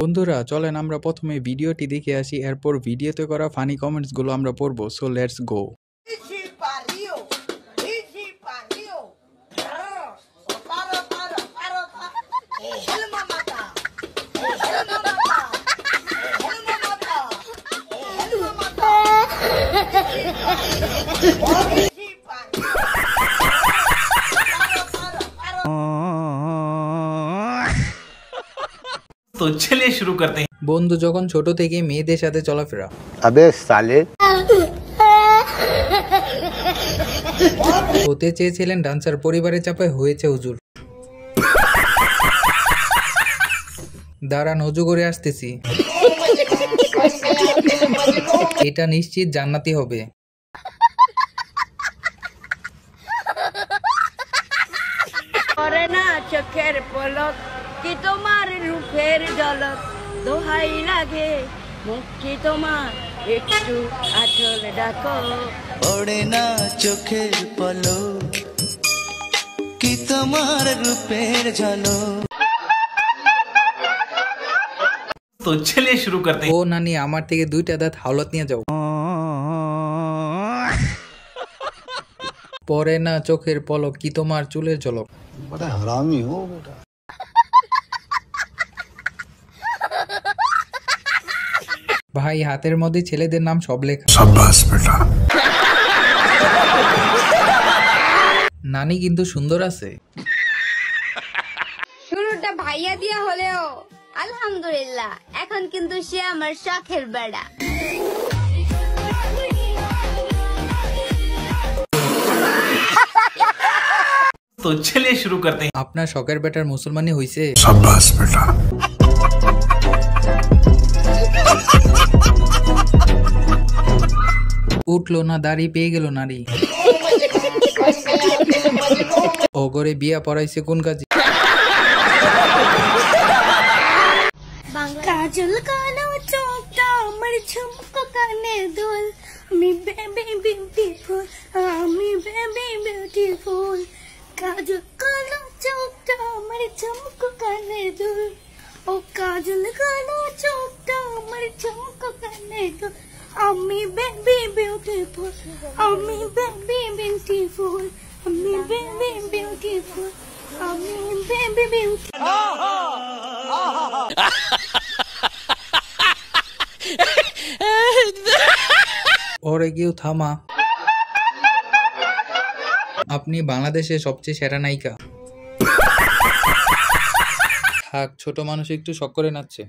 বন্ধুরা চলেন আমরা প্রথমে ভিডিওটি দেখে আসি, এরপর ভিডিওতে করা ফানি কমেন্টসগুলো আমরা পড়বো। So let's go. तो चलिए शुरू करते हैं। বন্ধু যখন ছোট থেকে মেয়েদের সাথে চলাফেরা। अबे साले হতে চেয়েছিলেন ডান্সার, পরিবারের চাপে হয়েছে হুজুর। দাঁড়ান অজু করে আসতেছি। এটা নিশ্চিত জান্নাতি হবে। করে না চোখের পলক কি তোমার রূপের ঝলক, দোহাই লাগে মুক্তি তোমার একটু আঁচল ডাকো। ওড়ে না চোখের পলক কি তোমার রূপের ঝলক। तो चलिए शुरू करते हैं। ও নানি আমার থেকে 2টা দাঁত হাওলাত নিয়ে যাও। পরে না চোখের পলক কি তোমার চুলের ঝলক। बड़ा हरामी हो बेटा। ভাই হাতের মধ্যে ছেলেদের নাম সব লেখা। शाबाश बेटा। নানি কিন্তু সুন্দর আছে। শুরুটা ভাইয়া দিয়া হলেও আলহামদুলিল্লাহ, এখন কিন্তু সে আমার শখের বেড়া। तो चलिए शुरू करते हैं। আপনার শখের বেটার মুসলমানি হইছে। शाबाश बेटा। উঠলো না দাড়ি পেয়ে গেল নারী। ওগরে বিয়া পড়াইছে কোন কাজে। কাজল কালো চোখটা আমার ঝুমকো কানে দুল, আমি বেবি বিউটিফুল, আমি বেবি বিউটিফুল। কাজল কালো চোখটা আমার ঝুমকো কানে দুল, ও কাজল কালো চোখটা আমার ঝুমকো কানে দুল, আমি বেবি বিউটিফুল, আমি বেবি বিউটিফুল, আমি বেবি বিউটিফুল, আমি বেবি বিউটিফুল। ওরে কেউ থামা। আপনি বাংলাদেশের সবচেয়ে সেরা নায়িকা। থাক, ছোট মানুষ একটু শখ করে নাচছে।